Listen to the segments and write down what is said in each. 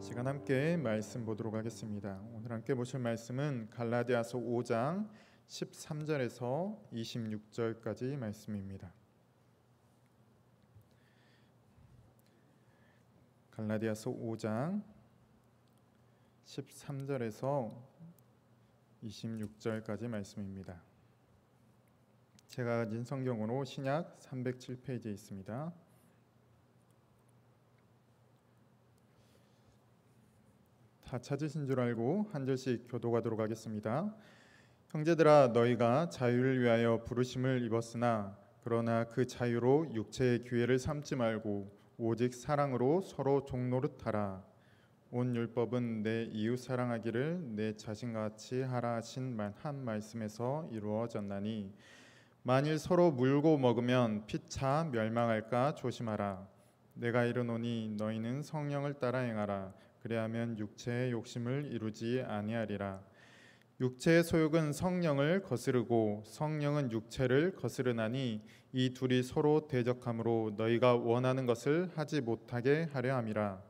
시간 함께 말씀 보도록 하겠습니다. 오늘 함께 보실 말씀은 갈라디아서 5장 13절에서 26절까지 말씀입니다. 갈라디아서 5장 13절에서 26절까지 말씀입니다. 제가 가진 성경으로 신약 307페이지에 있습니다. 다 찾으신 줄 알고 한 절씩 교독하도록 하겠습니다. 형제들아, 너희가 자유를 위하여 부르심을 입었으나 그러나 그 자유로 육체의 기회를 삼지 말고 오직 사랑으로 서로 종노릇하라. 온 율법은 내 이웃 사랑하기를 내 자신과 같이 하라 하신 한 말씀에서 이루어졌나니 만일 서로 물고 먹으면 피차 멸망할까 조심하라. 내가 이르노니 너희는 성령을 따라 행하라. 그리하면 육체의 욕심을 이루지 아니하리라. 육체의 소욕은 성령을 거스르고 성령은 육체를 거스르나니 이 둘이 서로 대적함으로 너희가 원하는 것을 하지 못하게 하려 함이라.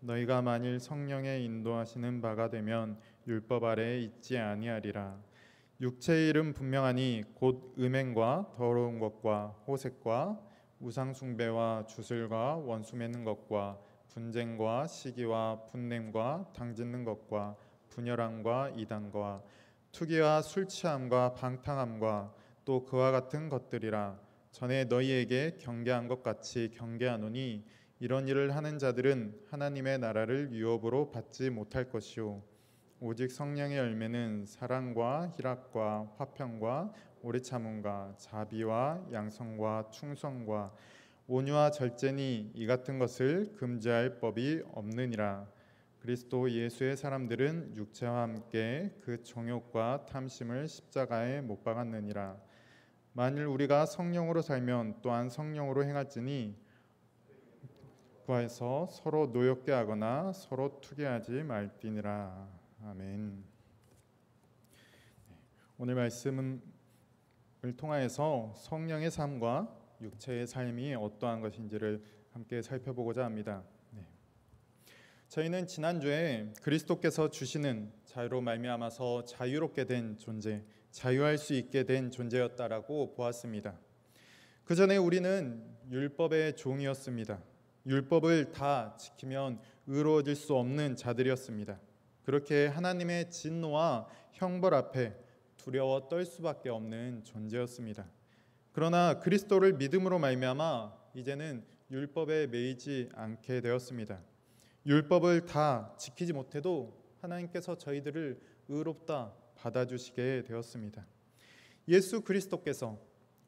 너희가 만일 성령의 인도하시는 바가 되면 율법 아래에 있지 아니하리라. 육체의 일은 분명하니 곧 음행과 더러운 것과 호색과 우상 숭배와 주술과 원수 맺는 것과 분쟁과 시기와 분냄과 당짓는 것과 분열함과 이단과 투기와 술 취함과 방탕함과 또 그와 같은 것들이라. 전에 너희에게 경계한 것 같이 경계하노니 이런 일을 하는 자들은 하나님의 나라를 유업으로 받지 못할 것이요 오직 성령의 열매는 사랑과 희락과 화평과 오래 참음과 자비와 양성과 충성과 온유와 절제니 이 같은 것을 금지할 법이 없느니라. 그리스도 예수의 사람들은 육체와 함께 그 정욕과 탐심을 십자가에 못 박았느니라. 만일 우리가 성령으로 살면 또한 성령으로 행할지니 구하여서 서로 노엽게 하거나 서로 투기하지 말지니라. 아멘. 오늘 말씀을 통하여서 성령의 삶과 육체의 삶이 어떠한 것인지를 함께 살펴보고자 합니다. 저희는 지난주에 그리스도께서 주시는 자유로 말미암아서 자유롭게 된 존재, 자유할 수 있게 된 존재였다라고 보았습니다. 그 전에 우리는 율법의 종이었습니다. 율법을 다 지키면 의로워질 수 없는 자들이었습니다. 그렇게 하나님의 진노와 형벌 앞에 두려워 떨 수밖에 없는 존재였습니다. 그러나 그리스도를 믿음으로 말미암아 이제는 율법에 매이지 않게 되었습니다. 율법을 다 지키지 못해도 하나님께서 저희들을 의롭다 받아주시게 되었습니다. 예수 그리스도께서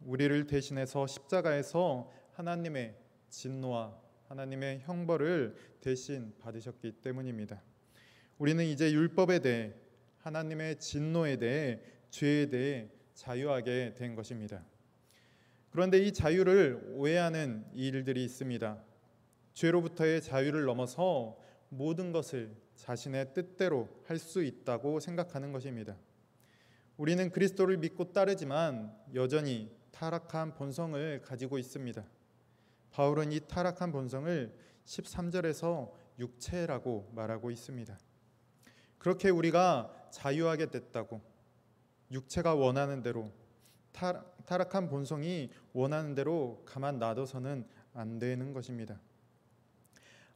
우리를 대신해서 십자가에서 하나님의 진노와 하나님의 형벌을 대신 받으셨기 때문입니다. 우리는 이제 율법에 대해, 하나님의 진노에 대해, 죄에 대해 자유하게 된 것입니다. 그런데 이 자유를 오해하는 일들이 있습니다. 죄로부터의 자유를 넘어서 모든 것을 자신의 뜻대로 할 수 있다고 생각하는 것입니다. 우리는 그리스도를 믿고 따르지만 여전히 타락한 본성을 가지고 있습니다. 바울은 이 타락한 본성을 13절에서 육체라고 말하고 있습니다. 그렇게 우리가 자유하게 됐다고, 육체가 원하는 대로, 타락한 본성이 원하는 대로 가만 놔둬서는 안 되는 것입니다.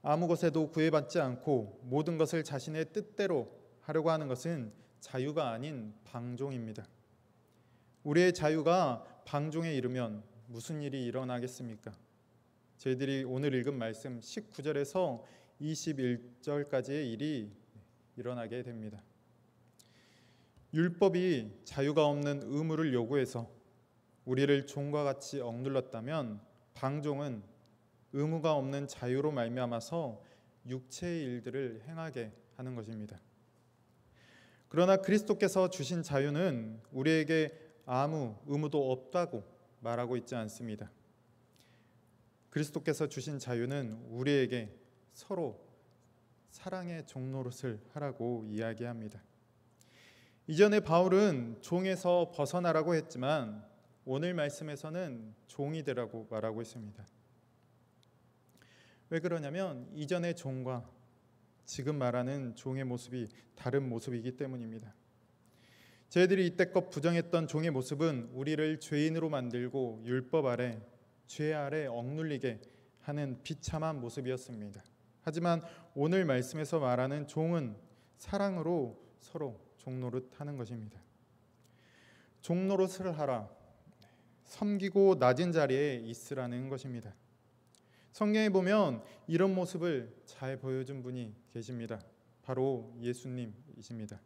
아무 것에도 구애받지 않고 모든 것을 자신의 뜻대로 하려고 하는 것은 자유가 아닌 방종입니다. 우리의 자유가 방종에 이르면 무슨 일이 일어나겠습니까? 저희들이 오늘 읽은 말씀 19절에서 21절까지의 일이 일어나게 됩니다. 율법이 자유가 없는 의무를 요구해서 우리를 종과 같이 억눌렀다면 방종은 의무가 없는 자유로 말미암아서 육체의 일들을 행하게 하는 것입니다. 그러나 그리스도께서 주신 자유는 우리에게 아무 의무도 없다고 말하고 있지 않습니다. 그리스도께서 주신 자유는 우리에게 서로 사랑의 종노릇을 하라고 이야기합니다. 이전에 바울은 종에서 벗어나라고 했지만 오늘 말씀에서는 종이 되라고 말하고 있습니다. 왜 그러냐면 이전의 종과 지금 말하는 종의 모습이 다른 모습이기 때문입니다. 저희들이 이때껏 부정했던 종의 모습은 우리를 죄인으로 만들고 율법 아래, 죄 아래 억눌리게 하는 비참한 모습이었습니다. 하지만 오늘 말씀에서 말하는 종은 사랑으로 서로 종노릇하는 것입니다. 종노릇을 하라, 섬기고 낮은 자리에 있으라는 것입니다. 성경에 보면 이런 모습을 잘 보여준 분이 계십니다. 바로 예수님이십니다.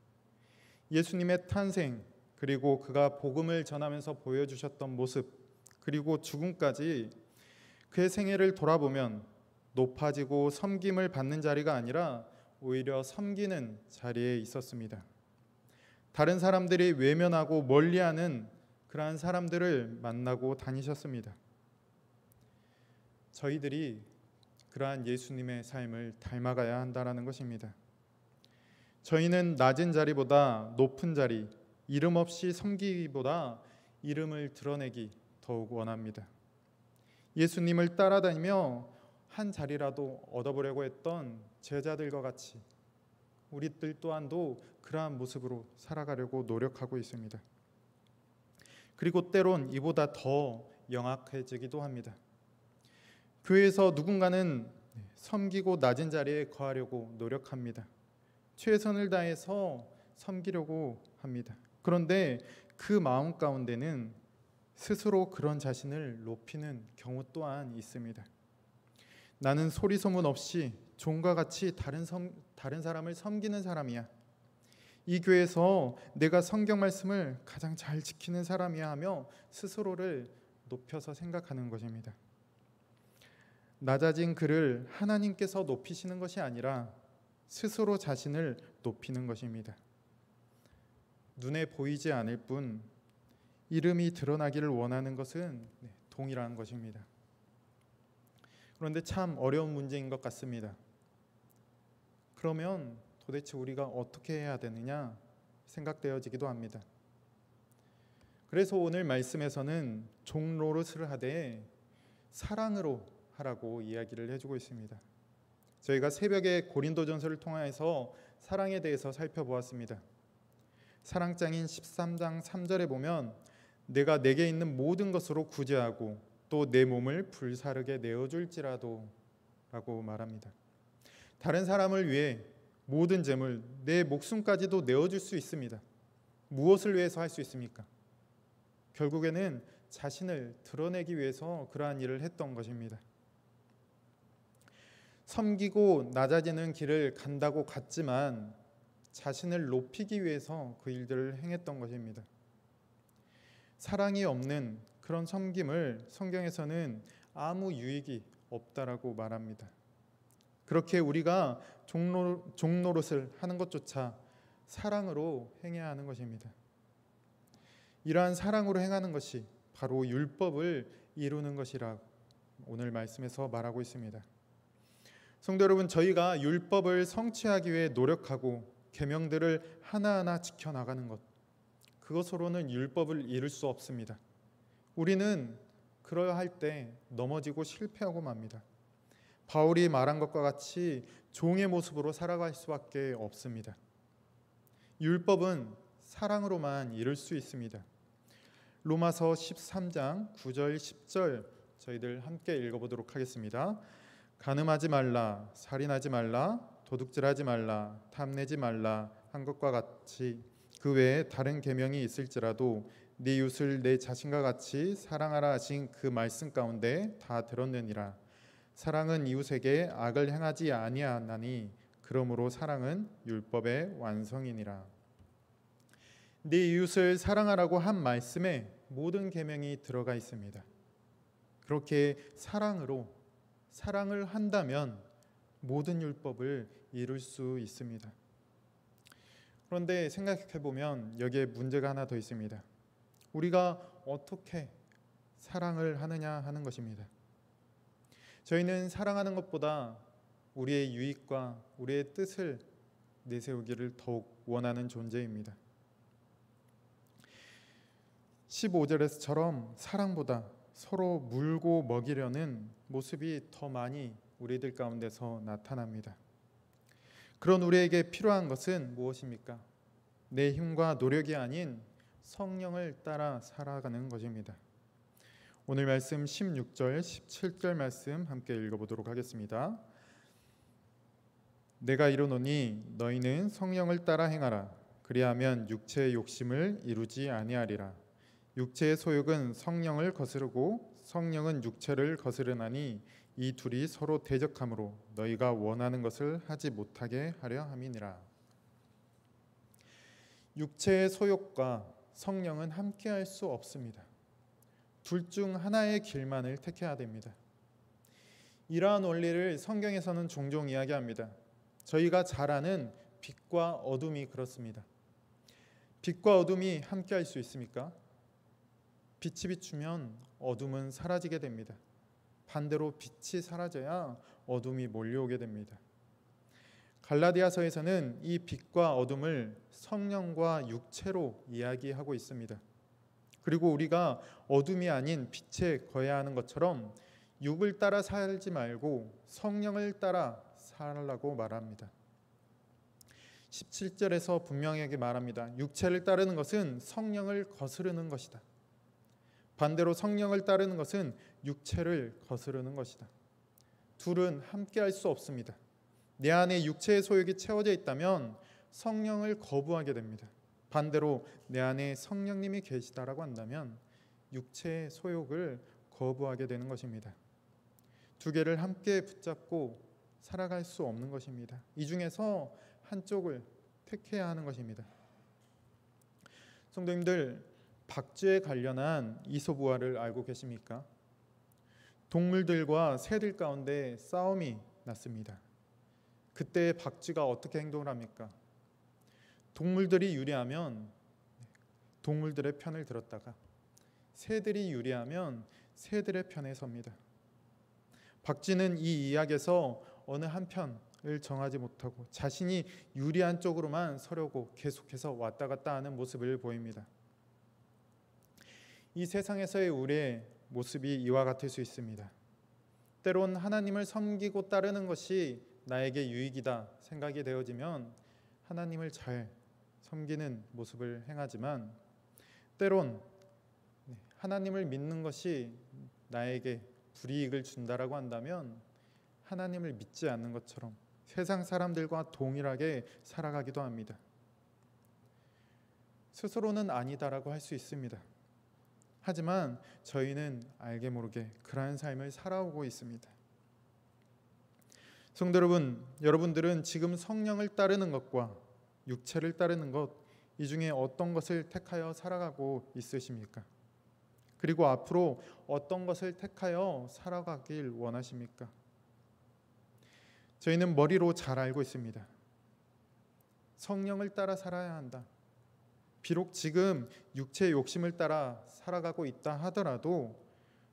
예수님의 탄생, 그리고 그가 복음을 전하면서 보여주셨던 모습, 그리고 죽음까지 그의 생애를 돌아보면 높아지고 섬김을 받는 자리가 아니라 오히려 섬기는 자리에 있었습니다. 다른 사람들이 외면하고 멀리하는 그러한 사람들을 만나고 다니셨습니다. 저희들이 그러한 예수님의 삶을 닮아가야 한다는 것입니다. 저희는 낮은 자리보다 높은 자리, 이름 없이 섬기기보다 이름을 드러내기 더욱 원합니다. 예수님을 따라다니며 한 자리라도 얻어보려고 했던 제자들과 같이 우리들 또한도 그러한 모습으로 살아가려고 노력하고 있습니다. 그리고 때론 이보다 더 영악해지기도 합니다. 교회에서 누군가는 섬기고 낮은 자리에 거하려고 노력합니다. 최선을 다해서 섬기려고 합니다. 그런데 그 마음 가운데는 스스로 그런 자신을 높이는 경우 또한 있습니다. 나는 소리 소문 없이 종과 같이 다른 사람을 섬기는 사람이야. 이 교회에서 내가 성경 말씀을 가장 잘 지키는 사람이야 하며 스스로를 높여서 생각하는 것입니다. 낮아진 그를 하나님께서 높이시는 것이 아니라 스스로 자신을 높이는 것입니다. 눈에 보이지 않을 뿐 이름이 드러나기를 원하는 것은 동일한 것입니다. 그런데 참 어려운 문제인 것 같습니다. 그러면 도대체 우리가 어떻게 해야 되느냐 생각되어지기도 합니다. 그래서 오늘 말씀에서는 종노릇을 하되 사랑으로 하라고 이야기를 해주고 있습니다. 저희가 새벽에 고린도전서를 통해서 사랑에 대해서 살펴보았습니다. 사랑장인 13장 3절에 보면 내가 내게 있는 모든 것으로 구제하고 또 내 몸을 불사르게 내어줄지라도 라고 말합니다. 다른 사람을 위해 모든 재물, 내 목숨까지도 내어줄 수 있습니다. 무엇을 위해서 할 수 있습니까? 결국에는 자신을 드러내기 위해서 그러한 일을 했던 것입니다. 섬기고 낮아지는 길을 간다고 갔지만 자신을 높이기 위해서 그 일들을 행했던 것입니다. 사랑이 없는 그런 섬김을 성경에서는 아무 유익이 없다라고 말합니다. 그렇게 우리가 종노릇을 하는 것조차 사랑으로 행해야 하는 것입니다. 이러한 사랑으로 행하는 것이 바로 율법을 이루는 것이라 오늘 말씀에서 말하고 있습니다. 성도 여러분, 저희가 율법을 성취하기 위해 노력하고 계명들을 하나하나 지켜나가는 것, 그것으로는 율법을 이룰 수 없습니다. 우리는 그러할 때 넘어지고 실패하고 맙니다. 바울이 말한 것과 같이 종의 모습으로 살아갈 수밖에 없습니다. 율법은 사랑으로만 이룰 수 있습니다. 로마서 13장 9절 10절 저희들 함께 읽어보도록 하겠습니다. 간음하지 말라, 살인하지 말라, 도둑질하지 말라, 탐내지 말라 한 것과 같이 그 외에 다른 계명이 있을지라도 네 이웃을 내 자신과 같이 사랑하라 하신 그 말씀 가운데 다 들었느니라. 사랑은 이웃에게 악을 행하지 아니하나니 그러므로 사랑은 율법의 완성이니라. 네 이웃을 사랑하라고 한 말씀에 모든 계명이 들어가 있습니다. 그렇게 사랑을 한다면 모든 율법을 이룰 수 있습니다. 그런데 생각해 보면 여기에 문제가 하나 더 있습니다. 우리가 어떻게 사랑을 하느냐 하는 것입니다. 저희는 사랑하는 것보다 우리의 유익과 우리의 뜻을 내세우기를 더욱 원하는 존재입니다. 15절에서처럼 사랑보다 서로 물고 먹이려는 모습이 더 많이 우리들 가운데서 나타납니다. 그런 우리에게 필요한 것은 무엇입니까? 내 힘과 노력이 아닌 성령을 따라 살아가는 것입니다. 오늘 말씀 16절, 17절 말씀 함께 읽어보도록 하겠습니다. 내가 이르노니 너희는 성령을 따라 행하라. 그리하면 육체의 욕심을 이루지 아니하리라. 육체의 소욕은 성령을 거스르고 성령은 육체를 거스르나니 이 둘이 서로 대적하므로 너희가 원하는 것을 하지 못하게 하려 함이니라. 육체의 소욕과 성령은 함께할 수 없습니다. 둘 중 하나의 길만을 택해야 됩니다. 이러한 원리를 성경에서는 종종 이야기합니다. 저희가 잘 아는 빛과 어둠이 그렇습니다. 빛과 어둠이 함께할 수 있습니까? 빛이 비추면 어둠은 사라지게 됩니다. 반대로 빛이 사라져야 어둠이 몰려오게 됩니다. 갈라디아서에서는 이 빛과 어둠을 성령과 육체로 이야기하고 있습니다. 그리고 우리가 어둠이 아닌 빛에 거해야 하는 것처럼 육을 따라 살지 말고 성령을 따라 살라고 말합니다. 17절에서 분명하게 말합니다. 육체를 따르는 것은 성령을 거스르는 것이다. 반대로 성령을 따르는 것은 육체를 거스르는 것이다. 둘은 함께할 수 없습니다. 내 안에 육체의 소욕이 채워져 있다면 성령을 거부하게 됩니다. 반대로 내 안에 성령님이 계시다라고 한다면 육체의 소욕을 거부하게 되는 것입니다. 두 개를 함께 붙잡고 살아갈 수 없는 것입니다. 이 중에서 한쪽을 택해야 하는 것입니다. 성도님들, 박쥐에 관련한 이솝우화를 알고 계십니까? 동물들과 새들 가운데 싸움이 났습니다. 그때 박쥐가 어떻게 행동을 합니까? 동물들이 유리하면 동물들의 편을 들었다가 새들이 유리하면 새들의 편에 섭니다. 박쥐는 이 이야기에서 어느 한 편을 정하지 못하고 자신이 유리한 쪽으로만 서려고 계속해서 왔다 갔다 하는 모습을 보입니다. 이 세상에서의 우리의 모습이 이와 같을 수 있습니다. 때론 하나님을 섬기고 따르는 것이 나에게 유익이다 생각이 되어지면 하나님을 잘 섬기는 모습을 행하지만 때론 하나님을 믿는 것이 나에게 불이익을 준다라고 한다면 하나님을 믿지 않는 것처럼 세상 사람들과 동일하게 살아가기도 합니다. 스스로는 아니다라고 할 수 있습니다. 하지만 저희는 알게 모르게 그러한 삶을 살아오고 있습니다. 성도 여러분, 여러분들은 지금 성령을 따르는 것과 육체를 따르는 것, 이 중에 어떤 것을 택하여 살아가고 있으십니까? 그리고 앞으로 어떤 것을 택하여 살아가길 원하십니까? 저희는 머리로 잘 알고 있습니다. 성령을 따라 살아야 한다. 비록 지금 육체의 욕심을 따라 살아가고 있다 하더라도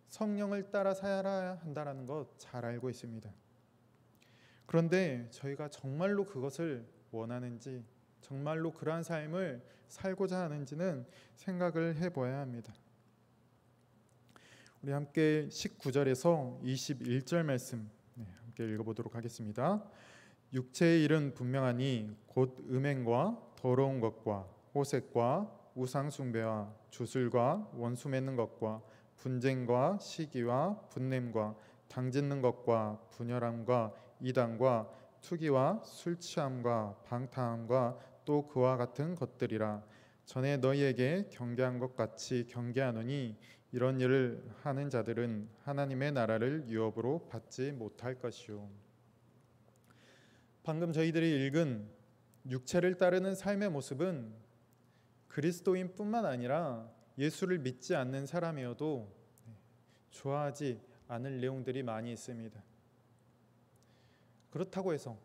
성령을 따라 살아야 한다는 것 잘 알고 있습니다. 그런데 저희가 정말로 그것을 원하는지, 정말로 그러한 삶을 살고자 하는지는 생각을 해봐야 합니다. 우리 함께 19절에서 21절 말씀 함께 읽어보도록 하겠습니다. 육체의 일은 분명하니 곧 음행과 더러운 것과 호색과 우상 숭배와 주술과 원수 맺는 것과 분쟁과 시기와 분냄과 당짓는 것과 분열함과 이단과 투기와 술 취함과 방탕함과 또 그와 같은 것들이라. 전에 너희에게 경계한 것 같이 경계하노니 이런 일을 하는 자들은 하나님의 나라를 유업으로 받지 못할 것이요. 방금 저희들이 읽은 육체를 따르는 삶의 모습은 그리스도인뿐만 아니라 예수를 믿지 않는 사람이어도 좋아하지 않을 내용들이 많이 있습니다. 그렇다고 해서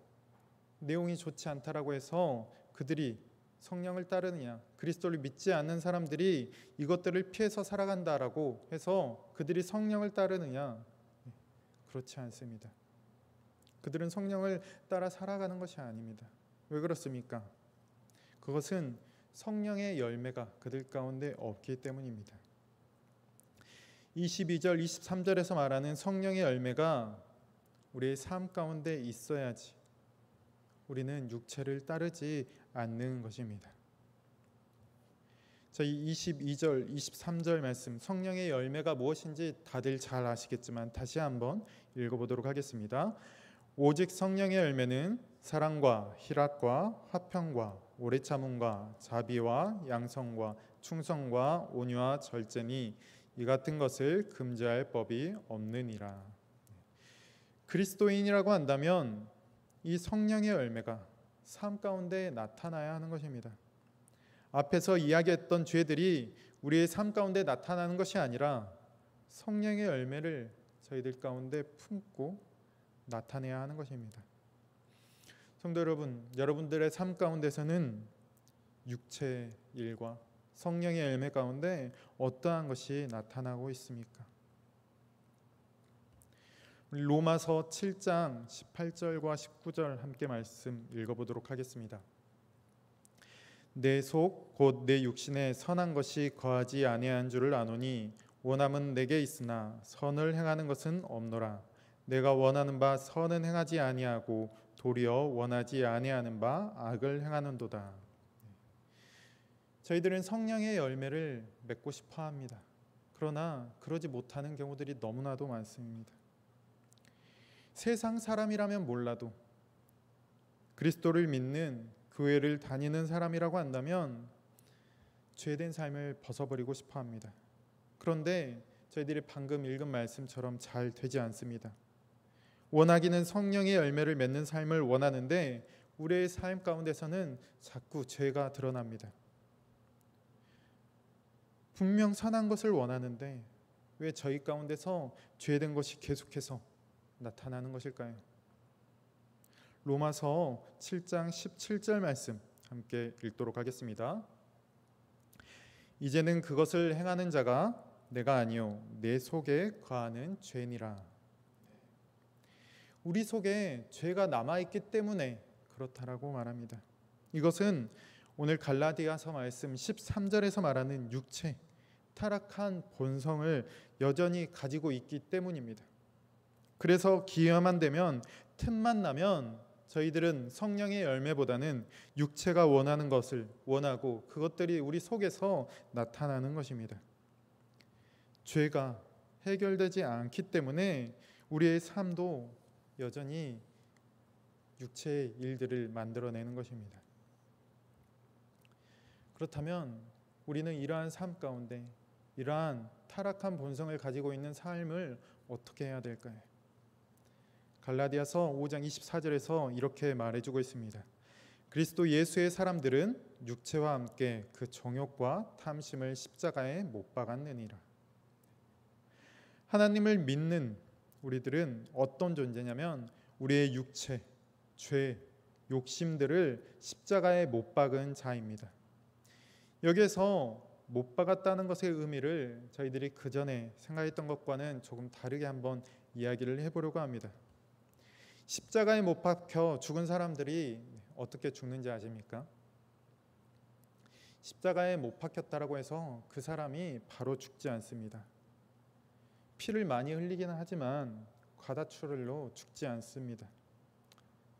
내용이 좋지 않다라고 해서 그들이 성령을 따르느냐, 그리스도를 믿지 않는 사람들이 이것들을 피해서 살아간다라고 해서 그들이 성령을 따르느냐, 그렇지 않습니다. 그들은 성령을 따라 살아가는 것이 아닙니다. 왜 그렇습니까? 그것은 성령의 열매가 그들 가운데 없기 때문입니다. 22절, 23절에서 말하는 성령의 열매가 우리의 삶 가운데 있어야지 우리는 육체를 따르지 않는 것입니다. 저희 22절, 23절 말씀 성령의 열매가 무엇인지 다들 잘 아시겠지만 다시 한번 읽어보도록 하겠습니다. 오직 성령의 열매는 사랑과 희락과 화평과 오래 참음과 자비와 양성과 충성과 온유와 절제니 이 같은 것을 금지할 법이 없느니라. 그리스도인이라고 한다면 이 성령의 열매가 삶 가운데 나타나야 하는 것입니다. 앞에서 이야기했던 죄들이 우리의 삶 가운데 나타나는 것이 아니라 성령의 열매를 저희들 가운데 품고 나타내야 하는 것입니다. 성도 여러분, 여러분들의 삶 가운데서는 육체의 일과 성령의 열매 가운데 어떠한 것이 나타나고 있습니까? 로마서 7장 18절과 19절 함께 말씀 읽어보도록 하겠습니다. 내 속 곧 내 육신에 선한 것이 거하지 아니한 줄을 아노니 원함은 내게 있으나 선을 행하는 것은 없노라. 내가 원하는 바 선은 행하지 아니하고 도리어 원하지 아니하는 바 악을 행하는도다. 저희들은 성령의 열매를 맺고 싶어 합니다. 그러나 그러지 못하는 경우들이 너무나도 많습니다. 세상 사람이라면 몰라도 그리스도를 믿는 교회를 다니는 사람이라고 한다면 죄된 삶을 벗어버리고 싶어 합니다. 그런데 저희들이 방금 읽은 말씀처럼 잘 되지 않습니다. 원하기는 성령의 열매를 맺는 삶을 원하는데 우리의 삶 가운데서는 자꾸 죄가 드러납니다. 분명 선한 것을 원하는데 왜 저희 가운데서 죄된 것이 계속해서 나타나는 것일까요? 로마서 7장 17절 말씀 함께 읽도록 하겠습니다. 이제는 그것을 행하는 자가 내가 아니요 내 속에 거하는 죄니라. 우리 속에 죄가 남아있기 때문에 그렇다라고 말합니다. 이것은 오늘 갈라디아서 말씀 13절에서 말하는 육체, 타락한 본성을 여전히 가지고 있기 때문입니다. 그래서 기회만 되면, 틈만 나면 저희들은 성령의 열매보다는 육체가 원하는 것을 원하고 그것들이 우리 속에서 나타나는 것입니다. 죄가 해결되지 않기 때문에 우리의 삶도 여전히 육체의 일들을 만들어내는 것입니다. 그렇다면 우리는 이러한 삶 가운데 이러한 타락한 본성을 가지고 있는 삶을 어떻게 해야 될까요? 갈라디아서 5장 24절에서 이렇게 말해주고 있습니다. 그리스도 예수의 사람들은 육체와 함께 그 정욕과 탐심을 십자가에 못 박았느니라. 하나님을 믿는 우리들은 어떤 존재냐면 우리의 육체, 죄, 욕심들을 십자가에 못 박은 자입니다. 여기에서 못 박았다는 것의 의미를 저희들이 그 전에 생각했던 것과는 조금 다르게 한번 이야기를 해보려고 합니다. 십자가에 못 박혀 죽은 사람들이 어떻게 죽는지 아십니까? 십자가에 못 박혔다라고 해서 그 사람이 바로 죽지 않습니다. 피를 많이 흘리기는 하지만 과다출혈로 죽지 않습니다.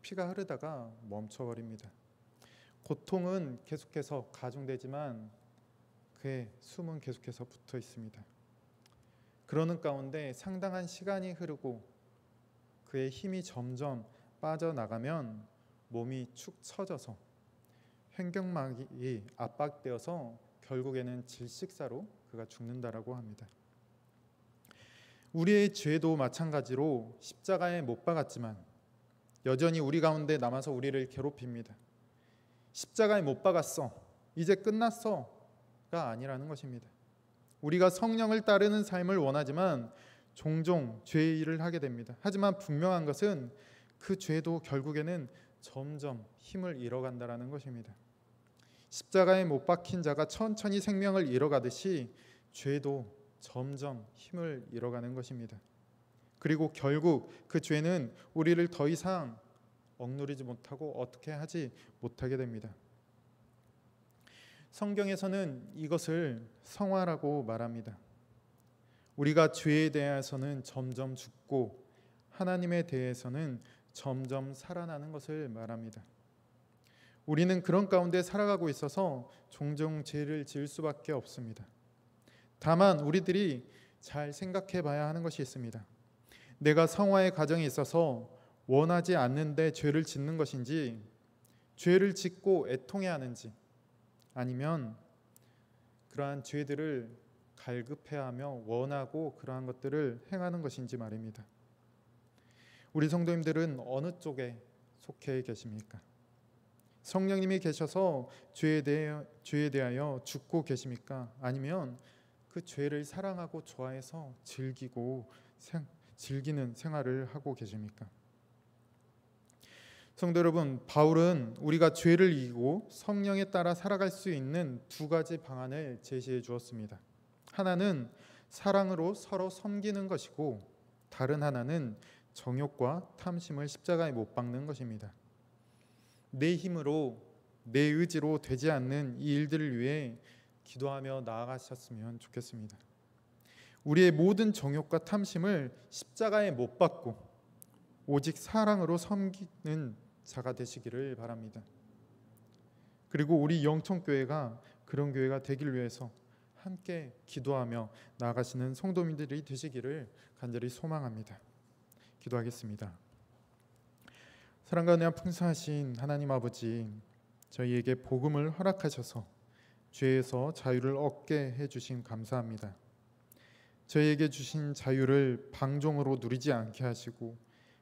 피가 흐르다가 멈춰버립니다. 고통은 계속해서 가중되지만 그의 숨은 계속해서 붙어 있습니다. 그러는 가운데 상당한 시간이 흐르고 그의 힘이 점점 빠져나가면 몸이 축 처져서 횡격막이 압박되어서 결국에는 질식사로 그가 죽는다라고 합니다. 우리의 죄도 마찬가지로 십자가에 못 박았지만 여전히 우리 가운데 남아서 우리를 괴롭힙니다. 십자가에 못 박았어, 이제 끝났어가 아니라는 것입니다. 우리가 성령을 따르는 삶을 원하지만 종종 죄의 일을 하게 됩니다. 하지만 분명한 것은 그 죄도 결국에는 점점 힘을 잃어간다라는 것입니다. 십자가에 못 박힌 자가 천천히 생명을 잃어가듯이 죄도 점점 힘을 잃어가는 것입니다. 그리고 결국 그 죄는 우리를 더 이상 억누르지 못하고 어떻게 하지 못하게 됩니다. 성경에서는 이것을 성화라고 말합니다. 우리가 죄에 대해서는 점점 죽고 하나님에 대해서는 점점 살아나는 것을 말합니다. 우리는 그런 가운데 살아가고 있어서 종종 죄를 지을 수밖에 없습니다. 다만 우리들이 잘 생각해 봐야 하는 것이 있습니다. 내가 성화의 과정에 있어서 원하지 않는데 죄를 짓는 것인지, 죄를 짓고 애통해야 하는지, 아니면 그러한 죄들을 갈급해하며 원하고 그러한 것들을 행하는 것인지 말입니다. 우리 성도님들은 어느 쪽에 속해 계십니까? 성령님이 계셔서 죄에 대하여 죽고 계십니까? 아니면 그 죄를 사랑하고 좋아해서 즐기는 생활을 하고 계십니까? 성도 여러분, 바울은 우리가 죄를 이기고 성령에 따라 살아갈 수 있는 두 가지 방안을 제시해 주었습니다. 하나는 사랑으로 서로 섬기는 것이고, 다른 하나는 정욕과 탐심을 십자가에 못 박는 것입니다. 내 힘으로, 내 의지로 되지 않는 이 일들을 위해 기도하며 나아가셨으면 좋겠습니다. 우리의 모든 정욕과 탐심을 십자가에 못 박고 오직 사랑으로 섬기는 자가 되시기를 바랍니다. 그리고 우리 영천교회가 그런 교회가 되길 위해서 함께 기도하며 나아가시는 성도님들이 되시기를 간절히 소망합니다. 기도하겠습니다. 사랑과 은혜와 풍성하신 하나님 아버지, 저희에게 복음을 허락하셔서 죄에서 자유를 얻게 해주신 감사합니다. 저희에게 주신 자유를 방종으로 누리지 않게 하시고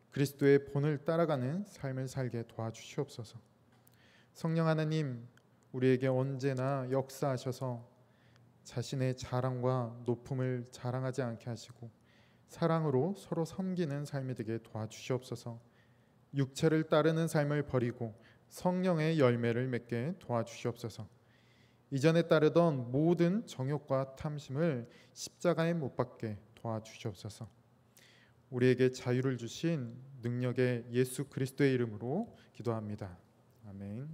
그리스도의 본을 따라가는 삶을 살게 도와주시옵소서. 성령 하나님, 우리에게 언제나 역사하셔서 자신의 자랑과 높음을 자랑하지 않게 하시고 사랑으로 서로 섬기는 삶이 되게 도와주시옵소서. 육체를 따르는 삶을 버리고 성령의 열매를 맺게 도와주시옵소서. 이전에 따르던 모든 정욕과 탐심을 십자가에 못 박게 도와주시옵소서. 우리에게 자유를 주신 능력의 예수 그리스도의 이름으로 기도합니다. 아멘.